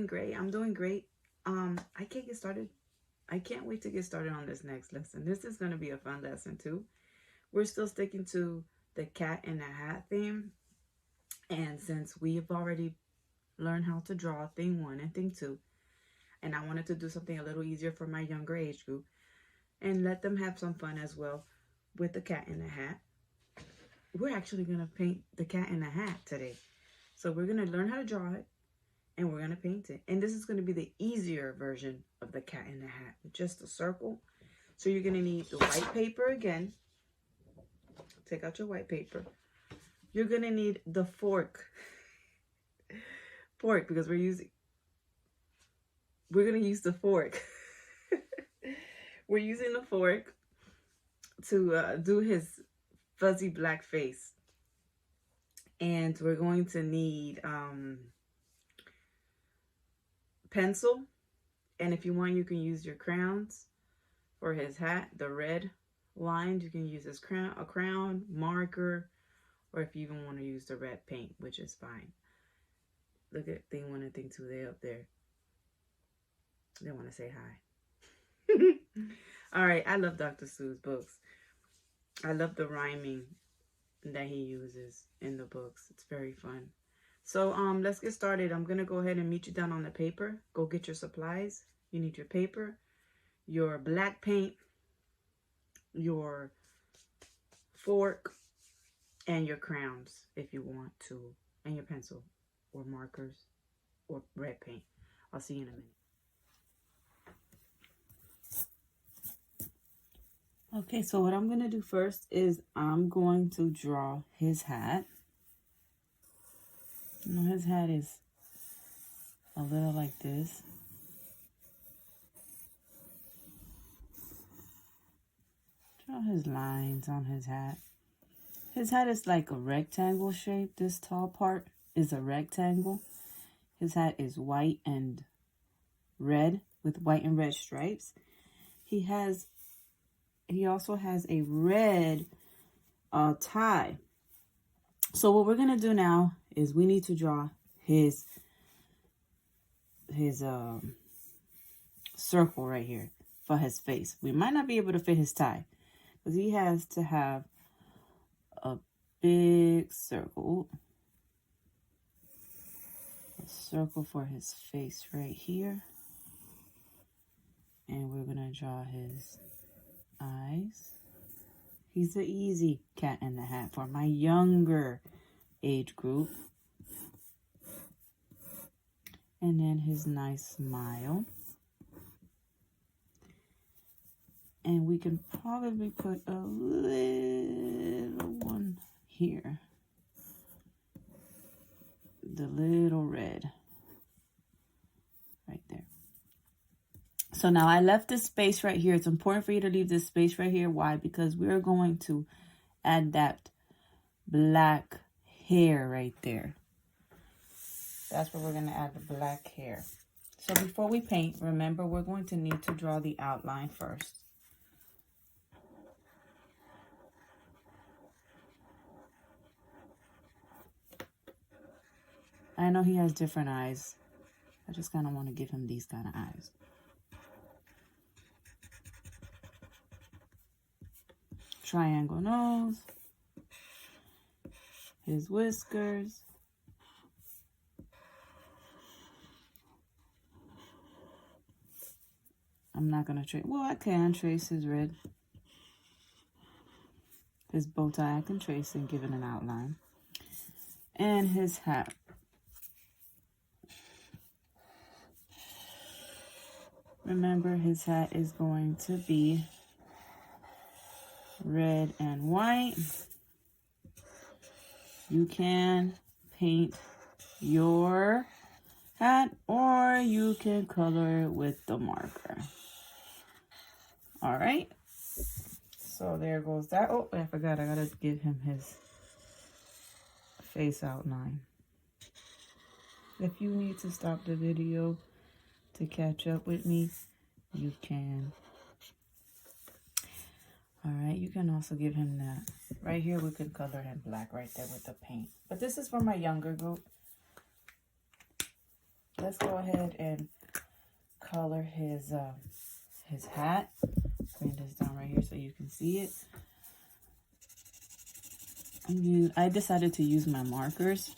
great. I'm doing great. I can't get started. I can't wait to get started on this next lesson. This is going to be a fun lesson too. We're still sticking to the cat in the hat theme. And since we've already learned how to draw thing 1 and thing 2, and I wanted to do something a little easier for my younger age group and let them have some fun as well with the cat in the hat, we're actually going to paint the cat in the hat today. So we're going to learn how to draw it and we're going to paint it. And this is going to be the easier version of the cat in the hat with just a circle. So you're going to need the white paper again. Take out your white paper. You're going to need the fork. Because we're going to use the fork. We're using the fork to do his fuzzy black face. And we're going to need pencil. And if you want, you can use your crowns for his hat. The red lines, you can use his crown, a crown, marker, or if you even want to use the red paint, which is fine. Look at thing 1 and thing 2, they up there. They want to say hi. All right, I love Dr. Seuss books. I love the rhyming that he uses in the books. It's very fun. So let's get started. I'm going to go ahead and meet you down on the paper. Go get your supplies. You need your paper, your black paint, your fork, and your crowns if you want to, and your pencil or markers or red paint. I'll see you in a minute. Okay, so what I'm going to do first is I'm going to draw his hat. You know, his hat is a little like this. Draw his lines on his hat. His hat is like a rectangle shape. This tall part is a rectangle. His hat is white and red with white and red stripes. He also has a red tie. So what we're going to do now is we need to draw his circle right here for his face. We might not be able to fit his tie because he has to have a big circle. A circle for his face right here. And we're going to draw his eyes. He's the easy cat in the hat for my younger age group. And then his nice smile. And we can probably put a little one here. The little red. Right there. So now I left this space right here. It's important for you to leave this space right here. Why? Because we're going to add that black hair right there. That's where we're going to add the black hair. So before we paint, remember we're going to need to draw the outline first. I know he has different eyes. I just kind of want to give him these kind of eyes. Triangle nose, his whiskers, I'm not going to trace, well, I can trace his red, his bow tie, I can trace and give it an outline, and his hat. Remember, his hat is going to be red and white. You can paint your hat or you can color it with the marker. All right. So there goes that. Oh, I forgot. I gotta give him his face outline. If you need to stop the video to catch up with me, you can. All right, you can also give him that. Right here, we could color him black right there with the paint. But this is for my younger group. let's go ahead and color his hat. Bring this down right here so you can see it. I decided to use my markers.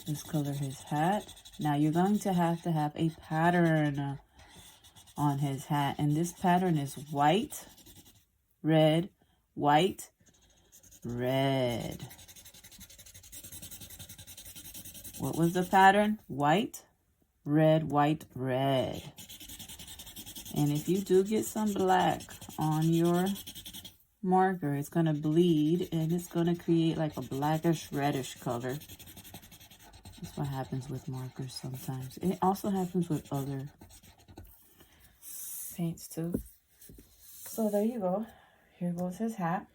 Let's color his hat. Now you're going to have a pattern on his hat, and this pattern is white, red, white, red. What was the pattern? White, red, white, red. And if you do get some black on your marker, it's going to bleed and it's going to create like a blackish reddish color. That's what happens with markers sometimes. It also happens with other paints too. So there you go. Here goes his hat.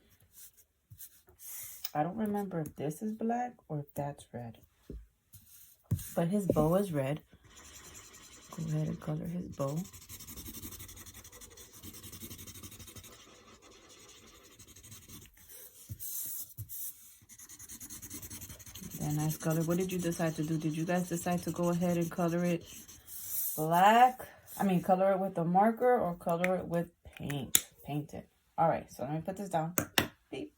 I don't remember if this is black or if that's red. But his bow is red. Go ahead and color his bow. A nice color. What did you decide to do? Did you guys decide to go ahead and color it black? Color it with a marker or color it with paint? Paint it. All right, so let me put this down. Beep.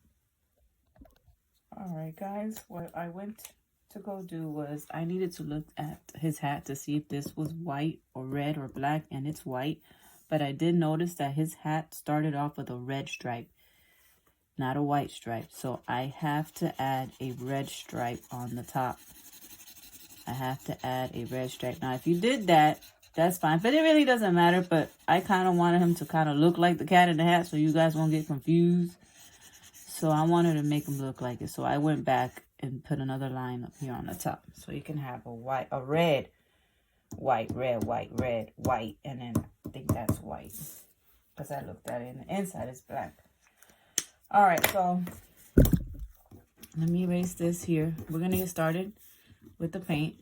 All right, guys, what I went to go do was I needed to look at his hat to see if this was white or red or black, and it's white. But I did notice that his hat started off with a red stripe, not a white stripe. So I have to add a red stripe on the top. I have to add a red stripe. Now, if you did that, that's fine. But it really doesn't matter. But I kind of wanted him to kind of look like the cat in the hat so you guys won't get confused. So I wanted to make him look like it. So I went back and put another line up here on the top. So you can have a red, white, red, white, red, white. And then I think that's white. Because I looked at it and the inside is black. All right, so let me erase this here. We're going to get started with the paint.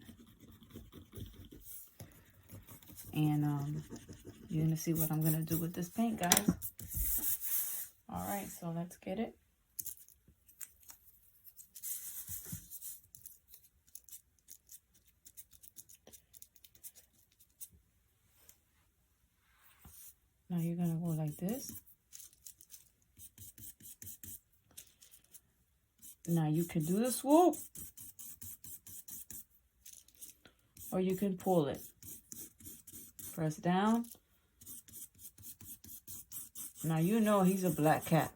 And you're going to see what I'm going to do with this paint, guys. All right, so let's get it. Now you're going to go like this. Now you can do the swoop. Or you can pull it. Press down. Now you know he's a black cat.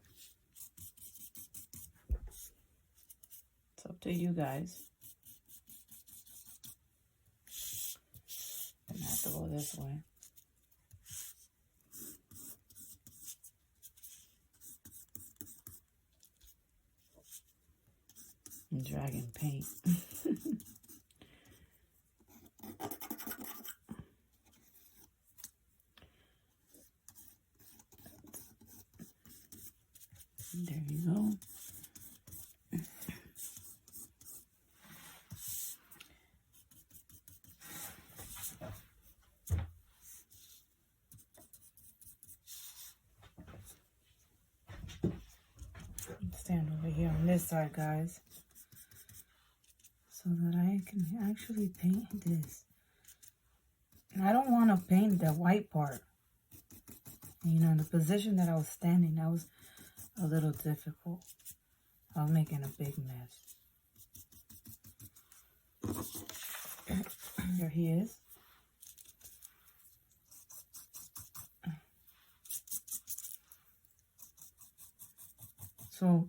It's up to you guys. I'm gonna have to go this way. I'm dragging paint. There you go. Stand over here on this side, guys, so that I can actually paint this. And I don't want to paint the white part. You know, the position that I was standing, that was a little difficult. I was making a big mess. Here he is. So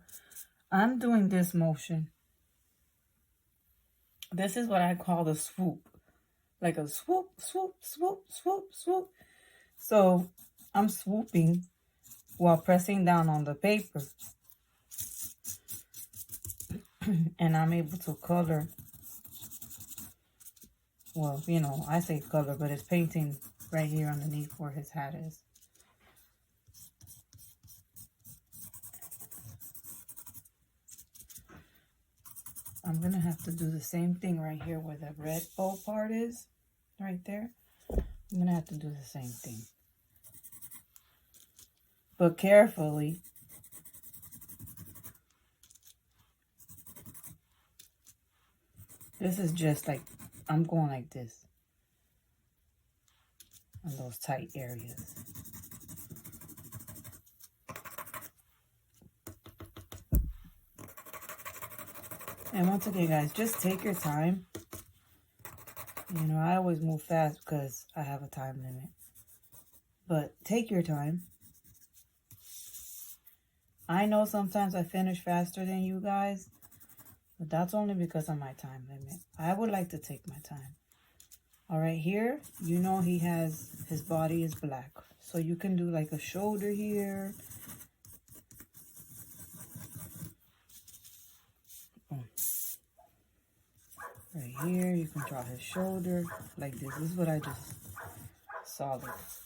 I'm doing this motion. This is what I call the swoop. Like a swoop, swoop, swoop, swoop, swoop. So I'm swooping while pressing down on the paper. And I'm able to color. Well, you know, I say color, but it's painting right here underneath where his hat is. I'm going to have to do the same thing right here where the red bow part is. Right there. I'm going to have to do the same thing. But carefully. This is just like, I'm going like this on those tight areas. And once again, guys, just take your time. You know, I always move fast because I have a time limit. But take your time. I know sometimes I finish faster than you guys, but that's only because of my time limit. I would like to take my time. All right, here, you know he has, his body is black. So you can do like a shoulder here. Right here, you can draw his shoulder like this. This is what I just saw this.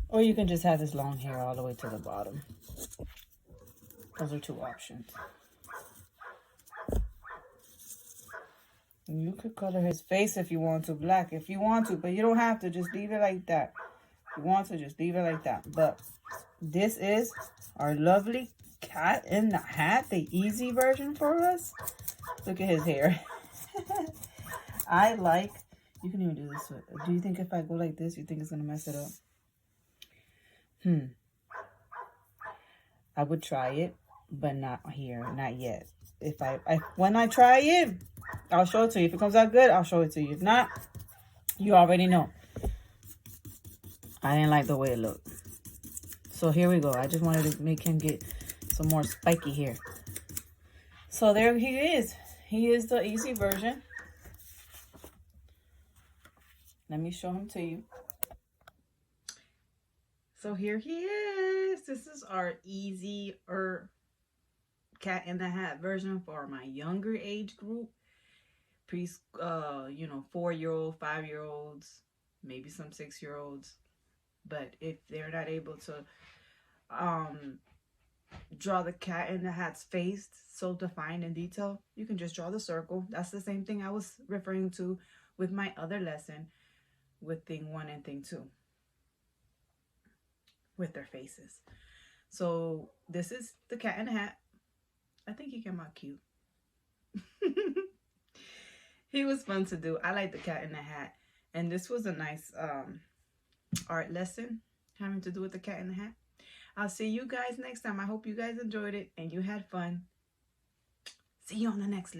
Or you can just have his long hair all the way to the bottom. Those are two options. You could color his face if you want to, black if you want to, but you don't have to. Just leave it like that. If you want to, just leave it like that. But this is our lovely Cat in the Hat, the easy version for us. Look at his hair. I like, you can even do this. Do you think if I go like this, you think it's going to mess it up? I would try it, but not here, not yet. When I try it, I'll show it to you. If it comes out good, I'll show it to you. If not, you already know. I didn't like the way it looked. So here we go. I just wanted to make him get some more spiky hair. So there he is. He is the easy version. Let me show him to you. So here he is. This is our easier Cat in the Hat version for my younger age group. You know, 4-year-old, 5-year-olds, maybe some 6-year-olds. But if they're not able to draw the Cat in the Hat's face so defined in detail, you can just draw the circle. That's the same thing I was referring to with my other lesson with thing 1 and thing 2 with their faces. So this is the Cat in the Hat. I think he came out cute. He was fun to do. I like the Cat in the Hat. And this was a nice art lesson having to do with the Cat in the Hat. I'll see you guys next time. I hope you guys enjoyed it and you had fun. See you on the next lesson.